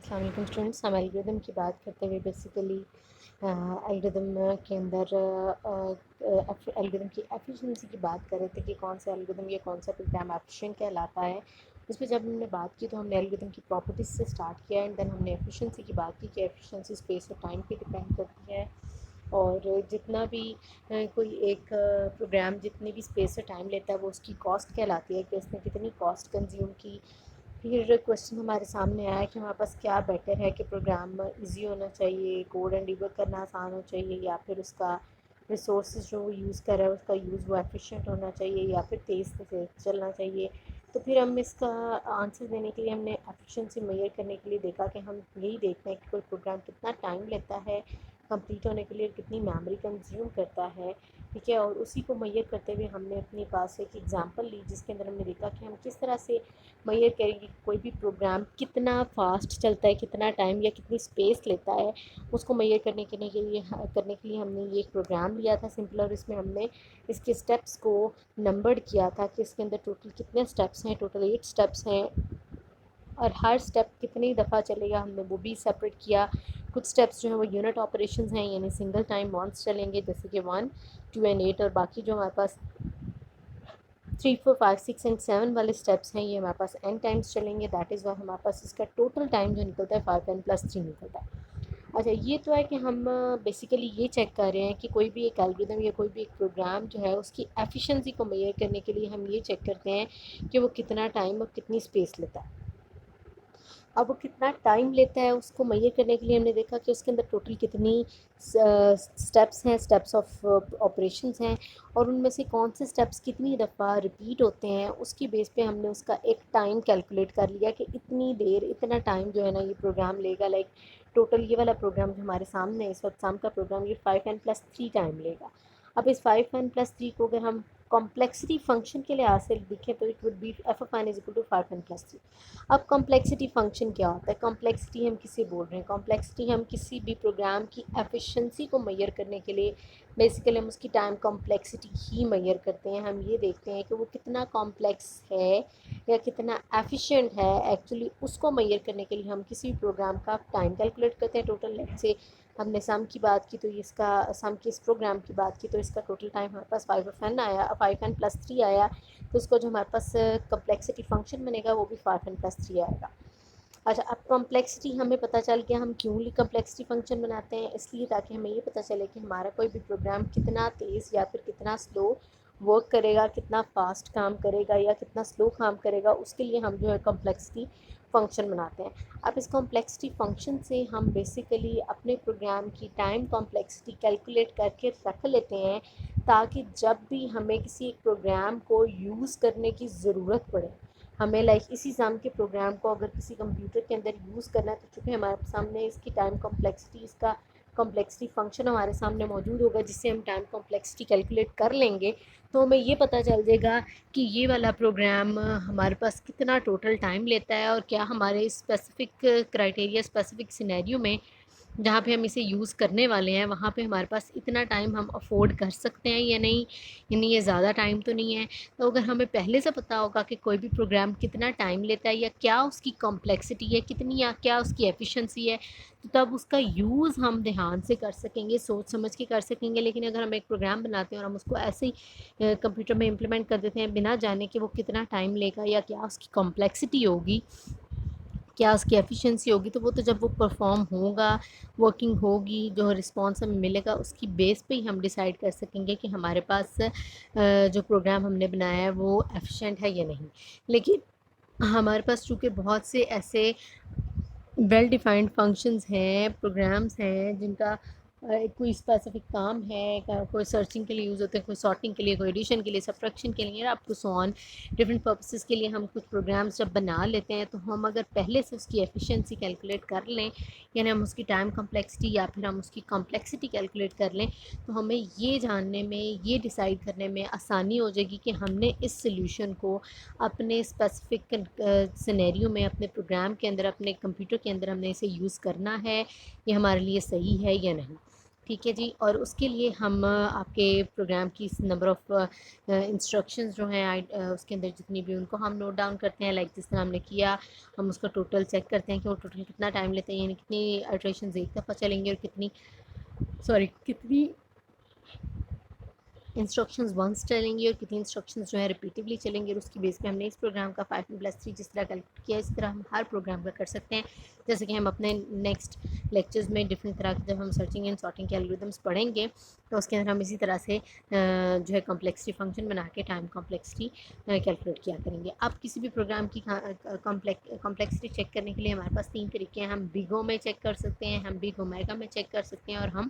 अस्सलाम वालेकुम स्टूडेंट्स। हम एल्गोरिदम की बात करते हुए बेसिकली एल्गोरिदम के अंदर एल्गोरिदम की एफिशिएंसी की बात कर रहे थे कि कौन सा एल्गोरिदम या कौन सा प्रोग्राम एफिशिएंट कहलाता है। उस पर जब हमने बात की तो हमने एल्गोरिदम की प्रॉपर्टीज़ से स्टार्ट किया एंड देन हमने एफिशिएंसी की बात की कि एफिशिएंसी स्पेस और टाइम पे डिपेंड करती है। और जितना भी कोई एक प्रोग्राम जितनी भी स्पेस और टाइम लेता है वो उसकी कॉस्ट कहलाती है कि उसने कितनी कॉस्ट कंज्यूम की। फिर क्वेश्चन हमारे सामने आया कि हमारे पास क्या बेटर है कि प्रोग्राम इजी होना चाहिए, कोड एंड डिबग करना आसान होना चाहिए, या फिर उसका रिसोर्स जो वो यूज़ कर रहा है उसका यूज़ वो एफिशिएंट होना चाहिए, या फिर तेज़ से चलना चाहिए। तो फिर हम इसका आंसर देने के लिए हमने एफिशिएंसी मेजर करने के लिए देखा कि हम यही देखते हैं कि कोई प्रोग्राम कितना टाइम लेता है कंप्लीट होने के लिए, कितनी मेमोरी कंज्यूम करता है, ठीक है। और उसी को मेजर करते हुए हमने अपने पास एक एग्जांपल ली जिसके अंदर हमने देखा कि हम किस तरह से मेजर करेंगे कि कोई भी प्रोग्राम कितना फास्ट चलता है, कितना टाइम या कितनी स्पेस लेता है। उसको मेजर करने के लिए हमने ये एक प्रोग्राम लिया था सिंपल, और इसमें हमने इसके स्टेप्स को नंबर्ड किया था कि इसके अंदर टोटल कितने स्टेप्स हैं। टोटल 8 स्टेप्स हैं और हर स्टेप कितनी दफ़ा चलेगा हमने वो भी सेपरेट किया। कुछ स्टेप्स जो हैं वो यूनिट ऑपरेशंस हैं, यानी सिंगल टाइम वंस चलेंगे, जैसे कि 1, 2 एंड 8। और बाकी जो हमारे पास 3, 4, 5, 6 एंड 7 वाले स्टेप्स हैं ये हमारे पास n टाइम्स चलेंगे। दैट इज़ वाई हमारे पास इसका टोटल टाइम जो निकलता है 5n+3 निकलता है। अच्छा, ये तो है कि हम बेसिकली ये चेक कर रहे हैं कि कोई भी एक एल्गोरिदम या कोई भी एक प्रोग्राम जो है उसकी एफिशिएंसी को मेजर करने के लिए हम ये चेक करते हैं कि वो कितना टाइम और कितनी स्पेस लेता है। अब वो कितना टाइम लेता है उसको मेजर करने के लिए हमने देखा कि उसके अंदर टोटल कितनी स्टेप्स हैं, स्टेप्स ऑफ ऑपरेशंस हैं, और उनमें से कौन से स्टेप्स कितनी दफ़ा रिपीट होते हैं। उसकी बेस पे हमने उसका एक टाइम कैलकुलेट कर लिया कि इतनी देर, इतना टाइम जो है ना ये प्रोग्राम लेगा। लाइक टोटल ये वाला प्रोग्राम जो हमारे सामने है इस वक्त, शाम का प्रोग्राम, ये 5n+3 टाइम लेगा। अब इस 5n+3 को अगर हम कॉम्प्लेक्सिटी फंक्शन के लिहाज से देखें तो it would be f(n) = 5n+3। अब कॉम्प्लेक्सिटी फ़ंक्शन क्या होता है? कॉम्प्लेक्सिटी हम किसे बोल रहे हैं? कॉम्प्लेक्सिटी हम किसी भी प्रोग्राम की एफिशिएंसी को मेजर करने के लिए बेसिकली हम उसकी टाइम कॉम्प्लेक्सिटी ही मेजर करते हैं। हम ये देखते हैं कि वो कितना कॉम्प्लेक्स है या कितना एफिशिएंट है। एक्चुअली उसको मेजर करने के लिए हम किसी भी प्रोग्राम का टाइम कैलकुलेट करते हैं। टोटल लेट्स से हमने सम की बात की तो इसका सम की इस प्रोग्राम की बात की तो इसका टोटल टाइम हमारे पास 5n+3 आया। तो उसका जो हमारे पास कम्प्लेक्सिटी फ़ंक्शन बनेगा वो भी 5n+3 आएगा। अच्छा, अब कॉम्प्लेक्सिटी हमें पता चल गया। हम क्यों कॉम्प्लेक्सिटी फ़ंक्शन बनाते हैं? इसलिए ताकि हमें ये पता चले कि हमारा कोई भी प्रोग्राम कितना तेज़ या फिर कितना स्लो वर्क करेगा, कितना फास्ट काम करेगा या कितना स्लो काम करेगा। उसके लिए हम जो है कॉम्प्लेक्सिटी फ़ंक्शन बनाते हैं। अब इस कॉम्प्लेक्सिटी फ़ंक्शन से हम बेसिकली अपने प्रोग्राम की टाइम कॉम्प्लेक्सिटी कैलकुलेट करके रख लेते हैं, ताकि जब भी हमें किसी एक प्रोग्राम को यूज़ करने की ज़रूरत पड़े, हमें लाइक इसी सम के प्रोग्राम को अगर किसी कंप्यूटर के अंदर यूज़ करना है तो चूँकि हमारे सामने इसकी टाइम कॉम्प्लेक्सिटी, इसका कॉम्प्लेक्सिटी फ़ंक्शन हमारे सामने मौजूद होगा जिससे हम टाइम कॉम्प्लेक्सिटी कैलकुलेट कर लेंगे, तो हमें ये पता चल जाएगा कि ये वाला प्रोग्राम हमारे पास कितना टोटल टाइम लेता है और क्या हमारे स्पेसिफ़िक क्राइटेरिया, स्पेसिफ़िक सिनेरियो में जहाँ पे हम इसे यूज़ करने वाले हैं वहाँ पे हमारे पास इतना टाइम हम अफ़ोर्ड कर सकते हैं या नहीं, यानी ये ज़्यादा टाइम तो नहीं है। तो अगर हमें पहले से पता होगा कि कोई भी प्रोग्राम कितना टाइम लेता है या क्या उसकी कॉम्प्लेक्सिटी है, कितनी या क्या उसकी एफ़िशिएंसी है, तो तब उसका यूज़ हम ध्यान से कर सकेंगे, सोच समझ के कर सकेंगे। लेकिन अगर हम एक प्रोग्राम बनाते हैं और हम उसको ऐसे ही कंप्यूटर में इम्प्लीमेंट कर देते हैं बिना जाने कि वो कितना टाइम लेगा या क्या उसकी कॉम्प्लेक्सिटी होगी, क्या उसकी एफ़िशिएंसी होगी, तो वो तो जब वो परफ़ॉर्म होगा, वर्किंग होगी, जो रिस्पॉन्स हमें मिलेगा उसकी बेस पे ही हम डिसाइड कर सकेंगे कि हमारे पास जो प्रोग्राम हमने बनाया है वो एफ़िशिएंट है या नहीं। लेकिन हमारे पास चूँकि बहुत से ऐसे वेल डिफाइंड फंक्शंस हैं, प्रोग्राम्स हैं जिनका कोई स्पेसिफिक काम है, कोई सर्चिंग के लिए यूज़ होते हैं, कोई सॉर्टिंग के लिए, कोई एडिशन के लिए, सब्ट्रैक्शन के लिए, up to so on different purposes के लिए हम कुछ प्रोग्राम्स जब बना लेते हैं तो हम अगर पहले से उसकी एफिशिएंसी कैलकुलेट कर लें, यानी हम उसकी टाइम कॉम्प्लेक्सिटी या फिर हम उसकी कॉम्प्लेक्सिटी कैलकुलेट कर लें, तो हमें ये जानने में, ये डिसाइड करने में आसानी हो जाएगी कि हमने इस सोल्यूशन को अपने स्पेसिफिक सिनेरियो में, अपने प्रोग्राम के अंदर, अपने कंप्यूटर के अंदर हमने इसे यूज़ करना है, ये हमारे लिए सही है या नहीं। ठीक है जी। और उसके लिए हम आपके प्रोग्राम की नंबर ऑफ़ इंस्ट्रक्शंस जो हैं उसके अंदर जितनी भी उनको हम नोट डाउन करते हैं, लाइक जिस तरह हमने किया, हम उसका टोटल चेक करते हैं कि वो टोटल कितना टाइम लेते हैं, यानी कितनी इटरेशंस एक दफ़ा चलेंगे और कितनी इंस्ट्रक्शंस वंस चलेंगी और कितनी इंस्ट्रक्शंस जो है रिपीटिवली चलेंगी, और उसकी बेस पे हमने इस प्रोग्राम का 5+3 जिस तरह कैलकुलेट किया, इस तरह हम हर प्रोग्राम का कर सकते हैं। जैसे कि हम अपने नेक्स्ट लेक्चर्स में डिफरेंट तरह के जब हम सर्चिंग एंड सॉर्टिंग के एल्गोरिदम्स पढ़ेंगे, तो उसके अंदर हम इसी तरह से जो है कॉम्प्लेक्सिटी फंक्शन बना के टाइम कॉम्प्लेक्सिटी कैलकुलेट किया करेंगे। अब किसी भी प्रोग्राम की कॉम्प्लेक्सिटी चेक करने के लिए हमारे पास 3 तरीके हैं। हम बिग ओ में चेक कर सकते हैं, हम बिग ओमेगा में चेक कर सकते हैं, और हम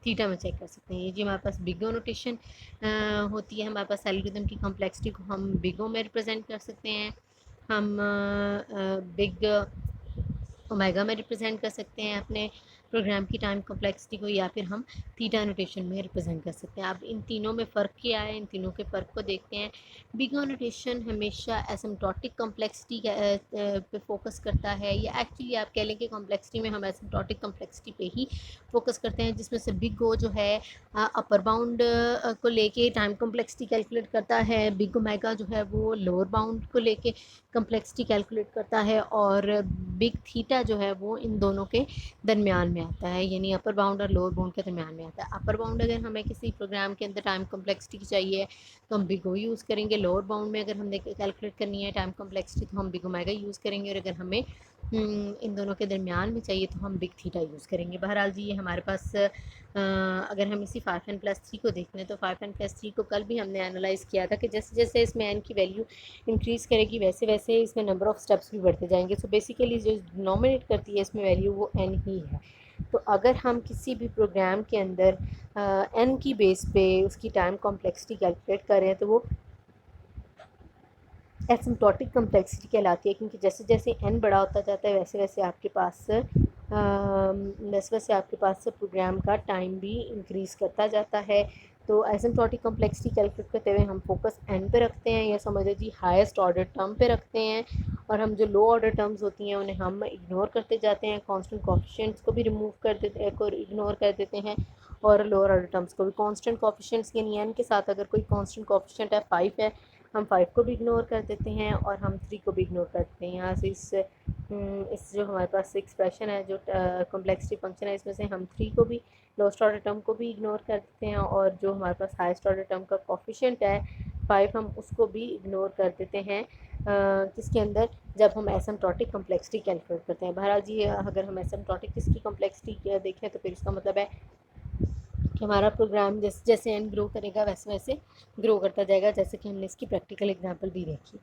थीटा में चेक कर सकते हैं। ये जी हमारे पास बिग ओ नोटेशन होती है। हमारे पास एल्गोरिदम की कॉम्प्लेक्सिटी को हम बिग ओ में रिप्रेजेंट कर सकते हैं, हम बिग ओमेगा में रिप्रेजेंट कर सकते हैं अपने प्रोग्राम की टाइम कॉम्प्लेक्सिटी को, या फिर हम थीटा नोटेशन में रिप्रेजेंट कर सकते हैं। अब इन तीनों में फ़र्क क्या है, इन तीनों के फ़र्क को देखते हैं। बिग ओ नोटेशन हमेशा एसिम्प्टोटिक कॉम्प्लेक्सिटी पे फोकस करता है, या एक्चुअली आप कह लें कि कॉम्प्लेक्सिटी में हम एसिम्प्टोटिक कॉम्प्लेक्सिटी पे ही फोकस करते हैं, जिसमें से बिग ओ जो है अपर बाउंड को लेके टाइम कॉम्प्लेक्सिटी कैलकुलेट करता है, बिग ओमेगा जो है वो लोअर बाउंड को लेके कॉम्प्लेक्सिटी कैलकुलेट करता है, और बिग थीटा जो है वो इन दोनों के दरमियान में आता है, यानी अपर बाउंड और लोअर बाउंड के दरमियान में आता है। अपर बाउंड अगर हमें किसी प्रोग्राम के अंदर टाइम कॉम्प्लेक्सिटी की चाहिए तो हम बिग ओ यूज़ करेंगे, लोअर बाउंड में अगर हमने कैलकुलेट करनी है टाइम कॉम्प्लेक्सिटी तो हम बिग ओमेगा यूज़ करेंगे, और अगर हमें इन दोनों के दरमियान में चाहिए तो हम बिग थीटा यूज़ करेंगे। बहरहाल जी ये हमारे पास अगर हम इसी 5n+3 को देख लें तो 5n+3 को कल भी हमने एनालाइज़ किया था कि जैसे जैसे इसमें n की वैल्यू इंक्रीज़ करेगी वैसे वैसे इसमें नंबर ऑफ़ स्टेप्स भी बढ़ते जाएंगे। सो बेसिकली जो डिनोमिनेट करती है इसमें वैल्यू वो n ही है। तो अगर हम किसी भी प्रोग्राम के अंदर n की बेस पे उसकी टाइम कॉम्प्लेक्सिटी कैलकुलेट करें तो वो एसिम्प्टोटिक कॉम्प्लेक्सिटी कहलाती है, क्योंकि जैसे जैसे n बड़ा होता जाता है वैसे वैसे आपके पास प्रोग्राम का टाइम भी इंक्रीज़ करता जाता है। तो एसिम्प्टोटिक कॉम्प्लेक्सिटी कैलकुलेट करते हुए हम फोकस n पे रखते हैं, या समझ लीजिए हाईएस्ट ऑर्डर टर्म पे रखते हैं, और हम जो लो ऑर्डर टर्म्स होती हैं उन्हें हम इग्नोर करते जाते हैं, कांस्टेंट कोएफिशिएंट्स को भी रिमूव कर देते हैं, को इग्नोर कर देते हैं, और लोअर ऑर्डर टर्म्स को भी। कांस्टेंट कोएफिशिएंट्स यानी n के साथ अगर कोई कांस्टेंट कोएफिशिएंट है 5 है, हम 5 को भी इग्नोर कर देते हैं, और हम 3 को भी इग्नोर कर देते हैं। यहाँ से इस जो हमारे पास एक्सप्रेशन है जो कॉम्प्लेक्सिटी फंक्शन है, इसमें से हम 3 को भी, लोएस्ट ऑर्डर टर्म को भी इग्नोर कर देते हैं, और जो हमारे पास हाईएस्ट ऑर्डर टर्म का कोफिशिएंट है 5 हम उसको भी इग्नोर कर देते हैं किसके अंदर, जब हम एसिम्प्टोटिक कॉम्प्लेक्सिटी कैलकुलेट करते हैं। बहरहाल जी अगर हम एसिम्प्टोटिक इसकी कॉम्प्लेक्सिटी देखें तो फिर इसका मतलब है कि हमारा प्रोग्राम जैसे जैसे एन ग्रो करेगा वैसे वैसे ग्रो करता जाएगा, जैसे कि हमने इसकी प्रैक्टिकल एग्जांपल भी देखी।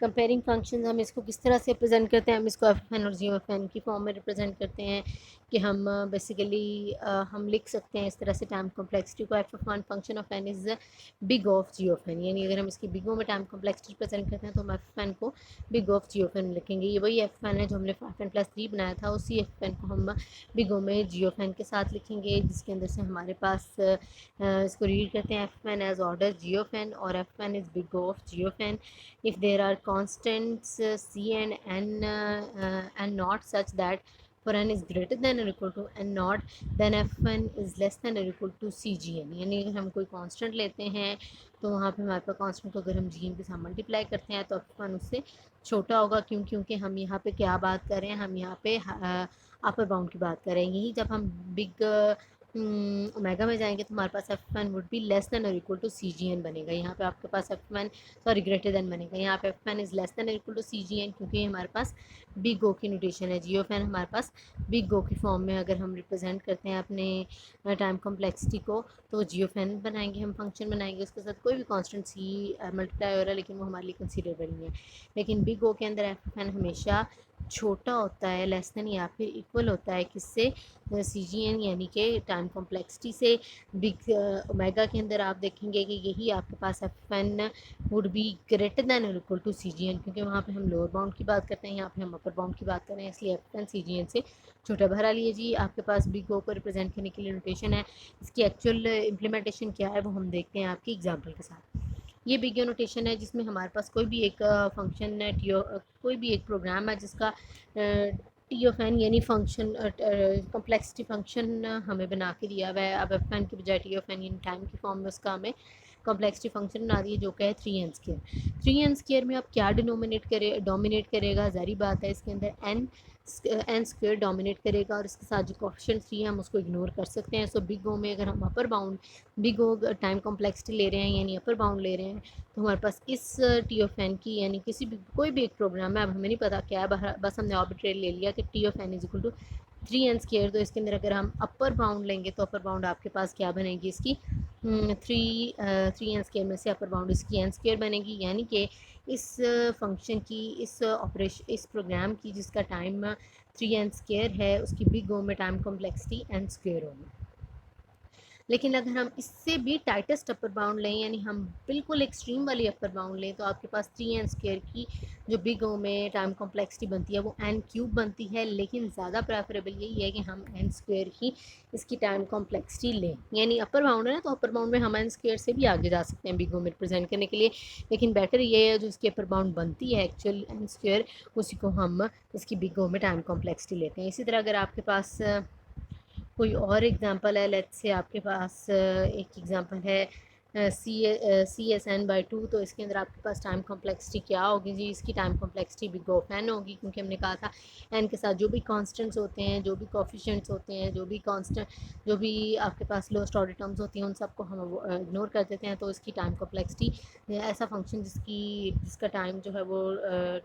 कंपेयरिंग फंक्शन हम इसको किस तरह से रिप्रेजेंट करते हैं, हम इसको एफ एन और जी एफ एन की फॉर्म में रिप्रेजेंट करते हैं कि हम बेसिकली हम लिख सकते हैं इस तरह से टाइम कॉम्प्लेक्सिटी को F F one function of N is big of ji of N, यानी अगर हम इसकी बिगो में टाइम कॉम्प्लेक्सिटी रिप्रेजेंट करते हैं तो हम एफ एन को big of ji of N लिखेंगे। ये वही एफ एन है जो हमने 5n+3 बनाया था, उसी एफ एन को हम बिगो में जी ऑफ एन के साथ लिखेंगे, जिसके अंदर से हमारे पास इसको रीड करते हैं f n as order g of n, और f n is big of ji of n if there are constants c and n and not such that for n is greater than or equal to n naught then f1 is less than or equal to cgn, यानी अगर हम कोई constant लेते हैं तो वहाँ पे हमारे पास कांस्टेंट को अगर हम जी के साथ मल्टीप्लाई करते हैं तो f1 उससे छोटा होगा, क्योंकि हम यहाँ पे क्या बात कर रहे हैं, हम यहाँ पे अपर बाउंड की बात कर रहे हैं। यही जब हम बिग ओमेगा में जाएंगे तो हमारे पास f one would be less than और equal to C ji n बनेगा। यहाँ पे आपके पास f one sorry greater than बनेगा, यहाँ पे f n is less than और equal to C ji n, क्योंकि हमारे पास बिग ओ की नोटेशन है। जी ऑफ एन हमारे पास बिग ओ की फॉर्म में अगर हम रिप्रेजेंट करते हैं अपने टाइम कॉम्प्लेक्सिटी को तो जी ऑफ एन बनाएंगे, हम फंक्शन बनाएंगे, उसके साथ कोई भी कॉन्स्टेंट सी मल्टीप्लाई हो रहा है लेकिन वो हमारे लिए कंसीडरेबल नहीं है। लेकिन बिग ओ के अंदर एफ एन हमेशा छोटा होता है, लेस देन या फिर इक्वल होता है किससे, सी जी एन यानी कि टाइम कॉम्प्लेक्सिटी से। बिग ओमेगा के अंदर आप देखेंगे कि यही आपके पास f n would be greater than और equal to C ji n, क्योंकि वहाँ पे हम लोअर बाउंड की बात करते हैं, यहाँ पे हम अपर बाउंड की बात कर रहे हैं, इसलिए F N C G N से छोटा। भरा लिए जी आपके पास बिग ओ को रिप्रेजेंट करने के लिए नोटेशन है, इसकी एक्चुअल इम्प्लीमेंटेशन क्या है वो हम देखते हैं आपकी एग्जाम्पल के साथ। ये बिग ओ नोटेशन है जिसमें हमारे पास कोई भी एक फंक्शन है, कोई भी एक प्रोग्राम है जिसका टी ऑफ एन यानी फंक्शन कॉम्प्लेक्सिटी फंक्शन हमें बना के दिया हुआ है। अब एफ एन की बजाय टी ऑफ एन यानी टाइम की फॉर्म में उसका हमें कॉम्प्लेक्सिटी फंक्शन बना दी है जो कि है 3n²। 3n² में अब क्या डोमिनेट करेगा, ज़ाहिर बात है इसके अंदर n² डोमिनेट करेगा और इसके साथ जो कोफिशिएंट 3 है हम उसको इग्नोर कर सकते हैं। सो बिग ओ में अगर हम बिग ओ टाइम कॉम्प्लेक्सिटी ले रहे हैं यानी अपर बाउंड ले रहे हैं, तो हमारे पास इस टी ऑफ एन की यानी कोई भी एक प्रोग्राम है, अब हमें नहीं पता क्या है, बस हमने आर्बिट्रेरी ले लिया कि T of N is equal to 3n²। तो इसके अंदर अगर हम अपर बाउंड लेंगे तो अपर बाउंड आपके पास क्या बनेगी इसकी, 3n² में से अपर बाउंड इसकी n² बनेगी, यानी कि इस फंक्शन की इस प्रोग्राम की जिसका टाइम 3n² है उसकी बिग ओ में टाइम कॉम्प्लेक्सिटी n² होगी। लेकिन अगर हम इससे भी टाइटेस्ट अपर बाउंड लें यानी हम बिल्कुल एक्सट्रीम वाली अपर बाउंड लें तो आपके पास 3n² की जो बिग ओ में टाइम कॉम्प्लेक्सिटी बनती है वो n³ बनती है, लेकिन ज़्यादा प्रेफरेबल यही है कि हम n² ही इसकी टाइम कॉम्प्लेक्सिटी लें। यानी अपर बाउंड है ना, तो अपर बाउंड में हम n² से भी आगे जा सकते हैं बिग ओ में रिप्रेजेंट करने के लिए, लेकिन बेटर ये है जो इसकी अपर बाउंड बनती है एक्चुअल n² उसी को हम इसकी बिग ओ में टाइम कॉम्प्लेक्सिटी लेते हैं। इसी तरह अगर आपके पास कोई और एग्जांपल है, लेट्स से आपके पास एक एग्जांपल है CSN/2, तो इसके अंदर आपके पास टाइम कॉम्प्लेक्सिटी क्या होगी जी, इसकी time complexity big of N होगी, क्योंकि हमने कहा था एन के साथ जो भी कांस्टेंट्स होते हैं, जो भी कोफिशिएंट्स होते हैं, जो भी आपके पास लोएस्ट ऑर्डर टर्म्स होती हैं उन सबको हम इग्नोर कर देते हैं। तो इसकी टाइम कॉम्प्लेक्सिटी ऐसा फंक्शन जिसका टाइम जो है वो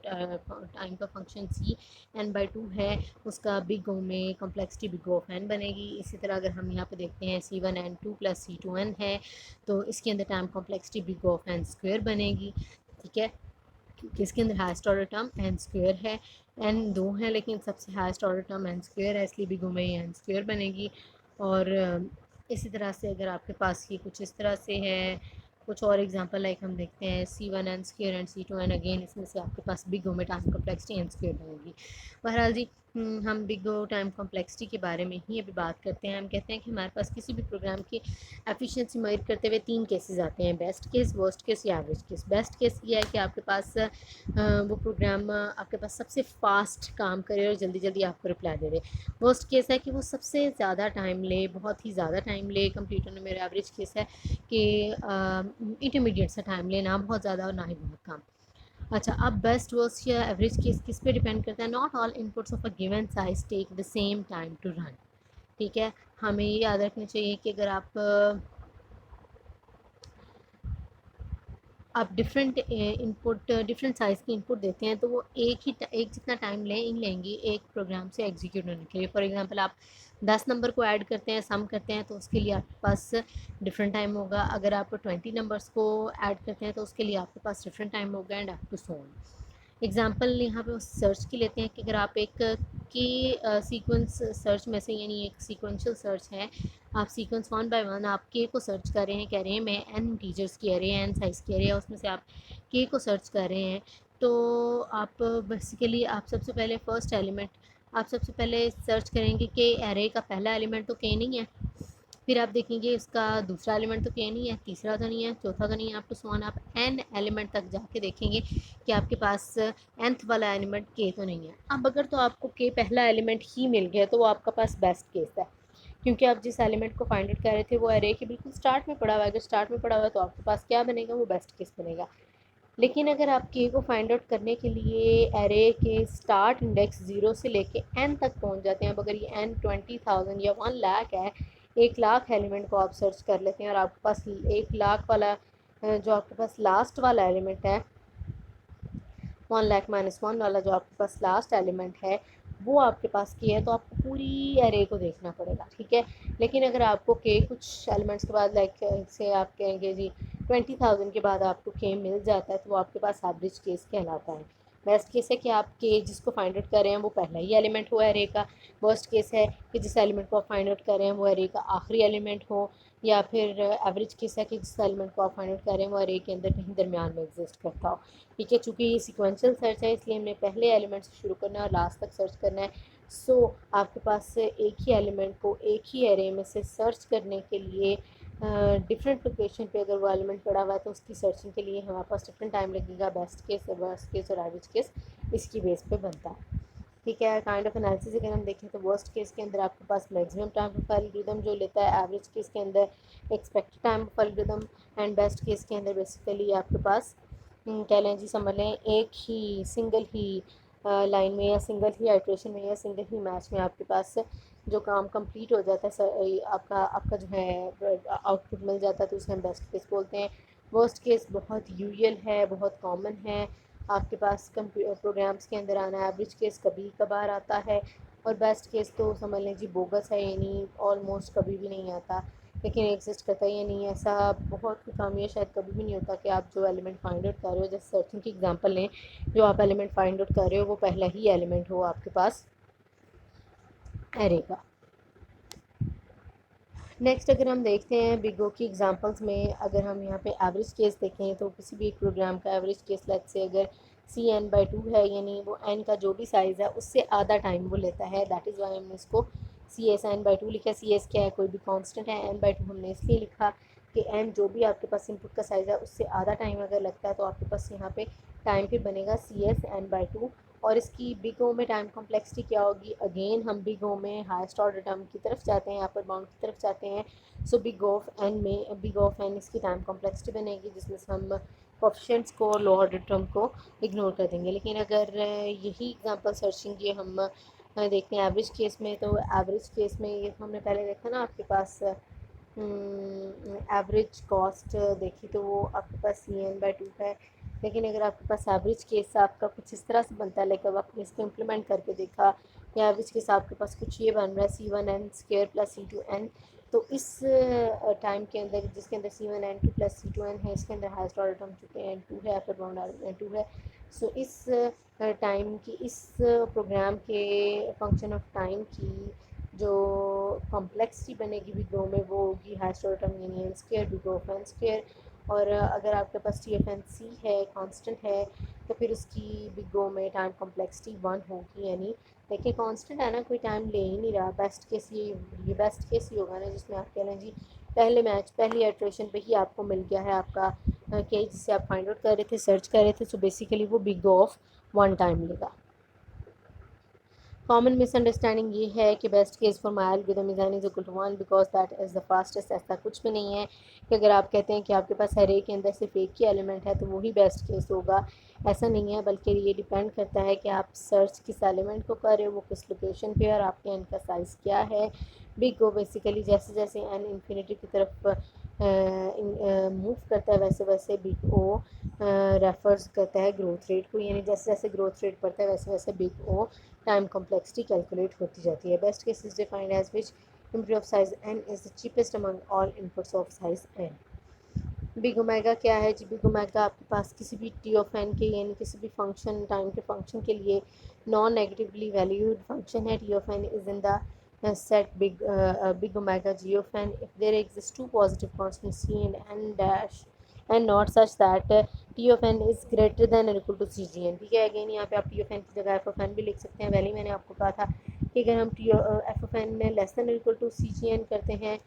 टाइम का फंक्शन CN/2 है उसका बिग ओ में कॉम्प्लेक्सिटी बिग ऑफ एन बनेगी। इसी तरह अगर हम यहाँ पे देखते हैं C1n2 + C2n है तो इसके अंदर time complexity big of n² बनेगी, ठीक है, क्योंकि इसके अंदर हाईएस्ट ऑर्डर टर्म n² है। n 2 है लेकिन सबसे हाईएस्ट ऑर्डर टर्म n² है, इसलिए बिग ओ में ये n² बनेगी। और इसी तरह से अगर आपके पास ये कुछ इस तरह से है, कुछ और एग्जांपल लाइक हम देखते हैं C1n² एंड C2n, अगेन इसमें से आपके पास बिग ओ में टाइम कॉम्प्लेक्सिटी n² बनेगी। बहरहाल जी, हम बिग ओ टाइम कॉम्प्लेक्सिटी के बारे में ही अभी बात करते हैं। हम कहते हैं कि हमारे पास किसी भी प्रोग्राम की एफिशिएंसी मेजर करते हुए 3 केसेस आते हैं, बेस्ट केस, वर्स्ट केस या एवरेज केस। बेस्ट केस ये है कि आपके पास वो प्रोग्राम आपके पास सबसे फास्ट काम करे और जल्दी जल्दी आपको रिप्लाई दे दे। वर्स्ट केस है कि वो सबसे ज़्यादा टाइम ले, बहुत ही ज़्यादा टाइम ले कंप्लीट होने में। मेरा एवरेज केस है कि इंटरमीडिएट सा टाइम ले, ना बहुत ज़्यादा और ना ही बहुत कम। अच्छा, अब बेस्ट वर्स्ट या एवरेज केस किस पे डिपेंड करता है, not all inputs of a given size take the same time to run, ठीक है। हमें ये याद रखना चाहिए कि अगर आप डिफरेंट साइज़ की इनपुट देते हैं तो वो एक जितना टाइम लेंगी एक प्रोग्राम से एग्जीक्यूट होने के लिए। फॉर एग्जांपल आप 10 नंबर को ऐड करते हैं, सम करते हैं, तो उसके लिए आपके पास डिफरेंट टाइम होगा। अगर आप 20 नंबर्स को ऐड करते हैं तो उसके लिए आपके पास डिफरेंट टाइम होगा, and up to so on. Example यहाँ पे सर्च की लेते हैं कि अगर आप एक सीक्वेंस सर्च में से, यानी एक सीक्वेंशियल सर्च है, आप सीक्वेंस 1 बाय 1 आप के को सर्च कर रहे हैं, कह रहे हैं मैं एन टीचर्स की एरे, एन साइज़ की एरे है, उसमें से आप के को सर्च कर रहे हैं, तो आप बेसिकली आप सबसे पहले सर्च करेंगे कि एरे का पहला एलिमेंट तो के नहीं है, फिर आप देखेंगे इसका दूसरा एलिमेंट तो के नहीं है, तीसरा तो नहीं है, चौथा तो नहीं है, आप तो सो ऑन, आप एन एलिमेंट तक जाके देखेंगे कि आपके पास nth वाला एलिमेंट के तो नहीं है। अब अगर तो आपको के पहला एलिमेंट ही मिल गया तो वो आपका पास बेस्ट केस है, क्योंकि आप जिस एलिमेंट को फाइंड आउट कर रहे थे वो एरे के बिल्कुल स्टार्ट में पड़ा हुआ है। अगर स्टार्ट में पड़ा हुआ है तो आपके पास क्या बनेगा, वो बेस्ट केस बनेगा। लेकिन अगर आप के को फाइंड आउट करने के लिए एरे के स्टार्ट इंडेक्स 0 से लेके n तक पहुंच जाते हैं, अब अगर ये n 20,000 या 1 लाख है, 1 लाख एलिमेंट को आप सर्च कर लेते हैं और आपके पास 1 लाख वाला जो आपके पास लास्ट वाला एलिमेंट है, 1 लाख -1 वाला जो आपके पास लास्ट एलिमेंट है वो आपके पास के है, तो आपको पूरी एरे को देखना पड़ेगा, ठीक है। लेकिन अगर आपको के कुछ एलिमेंट्स के बाद लाइक से आप कहेंगे जी 20,000 के बाद आपको के मिल जाता है, तो वो आपके पास एवरेज केस कहलाता है। बेस्ट केस है कि आप के जिसको फाइंड आउट कर रहे हैं वो पहला ही एलिमेंट हो एरे का। वर्स्ट केस है कि जिस एलिमेंट को आप फाइंड आउट कर रहे हैं वो एरे का आखिरी एलिमेंट हो, या फिर एवरेज केस है कि जिस एलिमेंट को आप फाइंड आउट कर रहे हैं वो एरे के अंदर कहीं दरमियान में एग्जिस्ट करता हो, ठीक है। चूँकि ये सीक्वेंशियल सर्च है इसलिए हमने पहले एलिमेंट से शुरू करना है और लास्ट तक सर्च करना है। सो आपके पास एक ही एलिमेंट को एक ही एरे में से सर्च करने के लिए डिफरेंट लोकेशन पे अगर वो एलिमेंट पड़ा हुआ है तो उसकी सर्चिंग के लिए हमारे पास डिफरेंट टाइम लगेगा। बेस्ट केस, वर्स्ट केस और एवरेज केस इसकी बेस पे बनता है। ठीक है। काइंड ऑफ एनालिसिस अगर हम देखें तो वर्स्ट केस के अंदर आपके पास मैक्सिमम टाइम ऑफ एल्गोरिदम जो लेता है, एवरेज केस के अंदर expected time of algorithm, and best case के अंदर बेसिकली आपके पास कह लें जी, समझ लें एक ही सिंगल ही लाइन में या सिंगल ही आइट्रेशन में या सिंगल ही मैच में आपके पास जो काम कंप्लीट हो जाता है, आपका आपका जो है आउटपुट मिल जाता है, तो उसे हम बेस्ट केस बोलते हैं। वर्स्ट केस बहुत यूजुअल है, बहुत कॉमन है आपके पास प्रोग्राम्स के अंदर आना। एवरेज केस कभी कभार आता है, और बेस्ट केस तो समझ लें जी बोगस है, यानी ऑलमोस्ट कभी भी नहीं आता, लेकिन एग्जिस्ट करता ही नहीं। ऐसा बहुत कम या शायद कभी भी नहीं होता कि आप जो एलिमेंट फाइंड आउट कर रहे हो, जैसे सर्चिंग की एग्जांपल लें, जो आप एलिमेंट फाइंड आउट कर रहे हो वो पहला ही एलिमेंट हो आपके पास एरे का। नेक्स्ट अगर हम देखते हैं बिग ओ की एग्जांपल्स में, अगर हम यहाँ पे एवरेज केस देखें तो किसी भी एक प्रोग्राम का एवरेज केस लेट्स से अगर CN/2 है, यानी वो n का जो भी साइज़ है उससे आधा टाइम वो लेता है, दैट इज़ वाई हमने इसको CSN/2 लिखा। CS क्या है, कोई भी कांस्टेंट है, n/2 हमने इसलिए लिखा कि n जो भी आपके पास इनपुट का साइज़ है उससे आधा टाइम अगर लगता है तो आपके पास यहाँ पे टाइम फिर बनेगा CSN/2। और इसकी बिग ओ में टाइम कॉम्प्लेक्सिटी क्या होगी, अगेन हम बिग ओ में हाईएस्ट ऑर्डर टर्म की तरफ जाते हैं, अपर बाउंड की तरफ जाते हैं। सो बिग ऑफ एन इसकी टाइम कॉम्प्लेक्सिटी बनेगी, जिसमें से हम कोफिशिएंट्स को और लो ऑर्डर टर्म को इग्नोर कर देंगे। लेकिन अगर यही एग्जांपल सर्चिंग की हम देखते हैं एवरेज केस में, तो एवरेज केस में ये तो हमने पहले देखा ना, आपके पास एवरेज कॉस्ट देखी तो वो आपके पास CN/2 है। लेकिन अगर आपके पास एवरेज केस आपका कुछ इस तरह से बनता है, लाइक अब आपने इसको इम्प्लीमेंट करके देखा, या एवरेज केस आपके पास कुछ ये बन रहा है C1n² + C2n, तो इस टाइम के अंदर जिसके अंदर C1n2 + C2n है, इसके अंदर हाइस्ट ऑर्डर टर्म चुके हैं n2 है, अपर बाउंड n2 है। सो इस टाइम की, इस प्रोग्राम के फंक्शन ऑफ टाइम की जो कॉम्प्लेक्सिटी बनेगी बिग ओ में, वो होगी हाईएस्ट ऑर्डर टर्म यानी n² बिग ऑफ n²। और अगर आपके पास TFNC है, कांस्टेंट है, तो फिर उसकी बिग ओ में टाइम कॉम्प्लेक्सिटी 1 होगी। यानी देखिए कांस्टेंट है ना, कोई टाइम ले ही नहीं रहा। बेस्ट केस ये बेस्ट केस ही होगा ना, जिसमें आप कह लें जी पहले मैच पहली इटरेशन पे ही आपको मिल गया है आपका केस जिसे आप फाइंड आउट कर रहे थे, सर्च कर रहे थे। सो बेसिकली वो बिग ओ ऑफ 1 टाइम लेगा। कॉमन मिसअंडरस्टैंडिंग ये है कि best case for my algorithm is n = 1 because that is the fastest. ऐसा कुछ भी नहीं है कि अगर आप कहते हैं कि आपके पास एरे के अंदर सिर्फ एक ही एलिमेंट है तो वही बेस्ट केस होगा, ऐसा नहीं है। बल्कि ये डिपेंड करता है कि आप सर्च किस एलिमेंट को कर रहे हो, वो किस लोकेशन पे, और आपके n का साइज़ क्या है। बिग ओ बेसिकली जैसे जैसे n इन्फिनिटी की तरफ मूव करता है, वैसे वैसे बिग ओ रेफर्स करता है ग्रोथ रेट को, यानी जैसे जैसे ग्रोथ रेट बढ़ता है वैसे वैसे big O time complexity calculate होती जाती है। Best case is defined as which input of size n is the cheapest among all inputs of size n। Big omega क्या है जी, बिग ओमेगा आपके पास किसी भी टी ऑफ एन के, यानी किसी भी फंक्शन टाइम के फंक्शन के लिए नॉन नेगेटिवली वैल्यूड फंक्शन है। T of N is in the set big omega g of n if there exist two positive constants c and n dash and not such that t of n is greater than or equal to cgn। ठीक है, again यहाँ पे आप t of n की जगह f of n भी लिख सकते हैं। पहले ही मैंने आपको कहा था कि अगर हम f of n less than equal to cgn करते हैं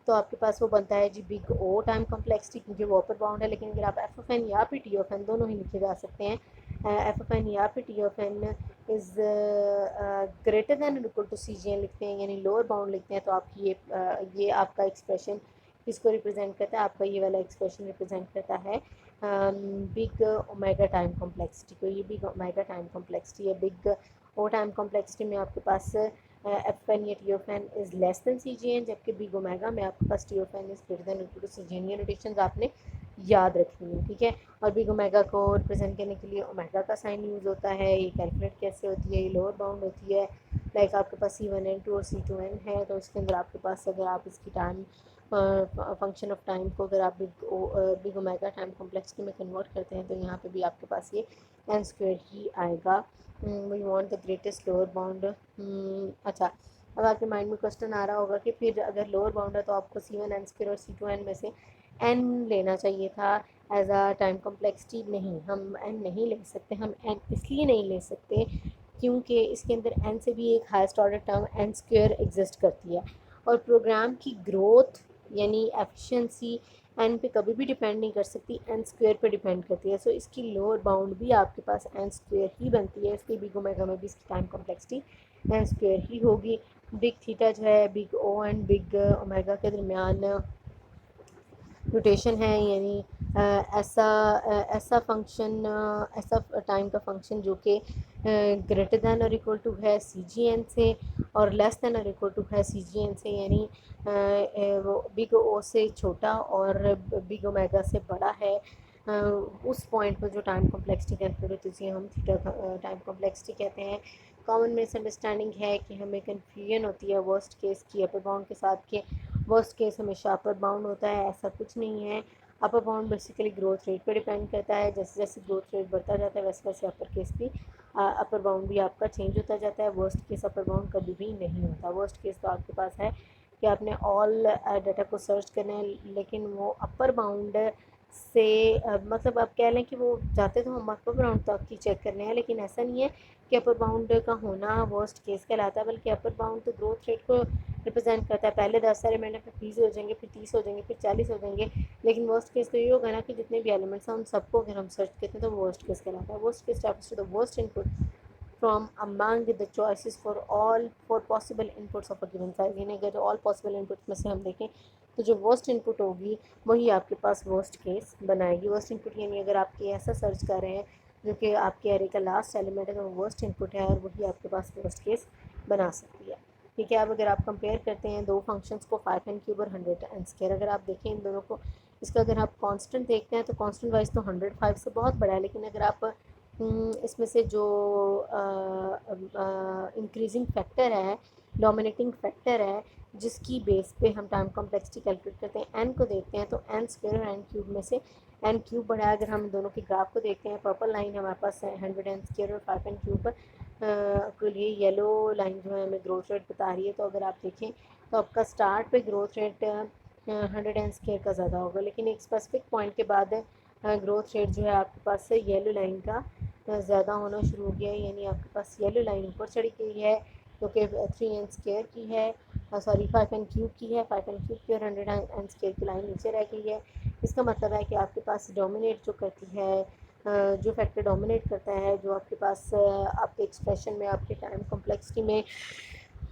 तो आपके पास वो बनता है G big O time complexity, क्योंकि वो अपर बाउंड है। लेकिन अगर आप एफ ऑफ एन या फिर टी ऑफ एन दोनों ही लिखे जा सकते हैं, एफ ऑफ एन या फिर T of N is greater than equal to C ji N लिखते हैं, यानी लोअर बाउंड लिखते हैं, तो आपकी ये आपका एक्सप्रेशन किसको रिप्रेजेंट करता है, आपका ये वाला एक्सप्रेशन रिप्रेजेंट करता है बिग ओमेगा टाइम कॉम्प्लेक्सिटी को। ये बिग ओमेगा टाइम कॉम्प्लेक्सिटी है। बिग ओ टाइम कॉम्प्लेक्सिटी में आपके पास एफ एन या t of N is less than c ji n, जबकि बिग ओमेगा में आपके पास t of N is greater than equal to C ji n. ये नोटेशंस आपने याद रखनी है, ठीक है। और बिग ओमेगा को रिप्रेजेंट करने के लिए ओमेगा का साइन यूज़ होता है। ये कैलकुलेट कैसे होती है, ये लोअर बाउंड होती है। लाइक आपके पास C1n2 और C2n है, तो इसके अंदर आपके पास अगर आप इसकी टाइम फंक्शन ऑफ टाइम को अगर आप बिग ओमेगा टाइम कॉम्प्लेक्सिटी में कन्वर्ट करते हैं तो यहाँ पे भी आपके पास ये n² ही आएगा। We want the greatest lower bound. अच्छा, अब आपके माइंड में क्वेश्चन आ रहा होगा कि फिर अगर लोअर बाउंड है तो आपको C1n² और C2n में से n लेना चाहिए था एज अ टाइम कॉम्प्लेक्सिटी। नहीं, हम n नहीं ले सकते। हम n इसलिए नहीं ले सकते क्योंकि इसके अंदर n से भी एक highest order term n² exist करती है, और प्रोग्राम की ग्रोथ यानी एफिशिएंसी एन पे कभी भी डिपेंड नहीं कर सकती, एन स्क्वेयर पे डिपेंड करती है। सो इसकी लोअर बाउंड भी आपके पास एन स्क्वेयर ही बनती है, इसलिए बिग ओमेगा में भी इसकी टाइम कॉम्प्लेक्सिटी एन स्क्वेयर ही होगी। बिग थीटा जो है big O and big omega के दरमियान रोटेशन है, यानी ऐसा फंक्शन, ऐसा टाइम का फंक्शन जो कि ग्रेटर दैन और इक्वल टू है सी जी एन से और लेस दैन और इक्वल टू है सी जी एन से, यानी वो बिग ओ से छोटा और बिग ओमेगा से बड़ा है। उस पॉइंट पर जो टाइम कॉम्प्लेक्सिटी कैलकुलेट होती है उसे हम थीटा टाइम कॉम्प्लेक्सिटी कहते हैं। कॉमन मिसअंडरस्टैंडिंग है कि हमें कन्फ्यूजन होती है वर्स्ट केस की अपर बाउंड के साथ के वर्स्ट केस हमेशा अपर बाउंड होता है, ऐसा कुछ नहीं है। Upper bound basically growth rate पर डिपेंड करता है, जैसे जैसे ग्रोथ रेट बढ़ता जाता है वैसे वैसे अपर केस भी अपर बाउंड भी आपका चेंज होता जाता है। वर्स्ट केस अपर बाउंड कभी भी नहीं होता। वर्स्ट केस तो आपके पास है कि आपने ऑल डाटा को सर्च करना है, लेकिन वो अपर बाउंड से मतलब आप कह लें कि वो जाते तो हम अपर बाउंड तक की चेक करने हैं, लेकिन ऐसा नहीं है कि अपर बाउंड का होना वर्स्ट केस कहलाता है, बल्कि अपर बाउंड तो ग्रोथ रेट को रिप्रेजेंट करता है। पहले 10 सारे महीने फिर 20 हो जाएंगे, फिर 30 हो जाएंगे, फिर 40 हो जाएंगे, लेकिन वर्स्ट केस तो ये होगा ना कि जितने भी एलिमेंट्स हैं उन सबको अगर हम सर्च करते हैं तो वर्स्ट केस कहलाता है। Worst case refers to the worst input from among the choices for all for possible inputs of a given size, यानी अगर ऑल पॉसिबल इनपुट्स में से हम देखें तो जो वर्स्ट इनपुट होगी वही आपके पास वर्स्ट केस बनाएगी। वर्स्ट इनपुट यानी अगर आप ऐसा सर्च कर रहे हैं जो कि आपके एरे का लास्ट एलिमेंट है तो वर्स्ट इनपुट है और वही आपके पास वर्स्ट केस बना सकती है। ठीक है, अब अगर आप कंपेयर करते हैं दो फंक्शंस को 5 एन क्यूब और 100 एन स्क्वायर, अगर आप देखें इन दोनों को, इसका अगर आप कांस्टेंट देखते हैं तो कांस्टेंट वाइज तो 105 से बहुत बड़ा है, लेकिन अगर आप इसमें से जो इंक्रीजिंग फैक्टर है, डोमिनेटिंग फैक्टर है, जिसकी बेस पे हम टाइम कॉम्प्लेक्सिटी कैलकुलेट करते हैं, एन को देखते हैं तो एन स्क्वायर और एन क्यूब में से एन क्यूब बड़ा है। अगर हम दोनों के ग्राफ को देखते हैं, पर्पल लाइन हमारे पास है 100 एन स्क्वायर और 5 एन क्यूब के लिए, येलो लाइन जो है हमें ग्रोथ रेट बता रही है। तो अगर आप देखें तो आपका स्टार्ट पे ग्रोथ रेट 100 एन स्क्वायर का ज़्यादा होगा, लेकिन एक स्पेसिफिक पॉइंट के बाद ग्रोथ रेट जो है आपके पास से येलो लाइन का ज़्यादा होना शुरू हो गया है, यानी आपके पास येलो लाइन ऊपर चढ़ी गई है जो कि 3 एन स्क्वायर की है, सॉरी 5 एन क्यूब की है। 5 एन क्यूब की और 100 एन स्क्वायर की लाइन नीचे रह गई है। इसका मतलब है कि आपके पास डोमिनेट जो करती है, जो फैक्टर डोमिनेट करता है, जो आपके पास आपके एक्सप्रेशन में, आपके टाइम कॉम्प्लेक्सिटी में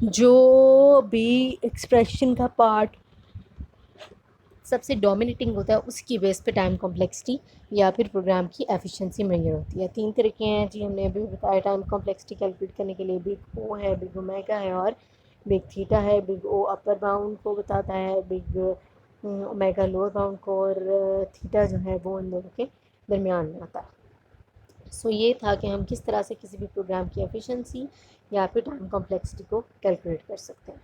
जो भी एक्सप्रेशन का पार्ट सबसे डोमिनेटिंग होता है उसकी बेस पे टाइम कॉम्प्लेक्सिटी या फिर प्रोग्राम की एफिशिएंसी मेजर होती है। 3 तरीके हैं जी, हमने अभी बताया टाइम कॉम्प्लेक्सिटी कैलकुलेट करने के लिए। बिग ओ है, बिग ओमेगा है और बिग थीटा है। बिग ओ अपर बाउंड को बताता है, बिग ओमेगा लोअर बाउंड को, और थीटा जो है वो इन दोनों के दरमियान में आता है। सो ये था कि हम किस तरह से किसी भी प्रोग्राम की एफिशिएंसी या फिर टाइम कॉम्प्लेक्सिटी को कैलकुलेट कर सकते हैं।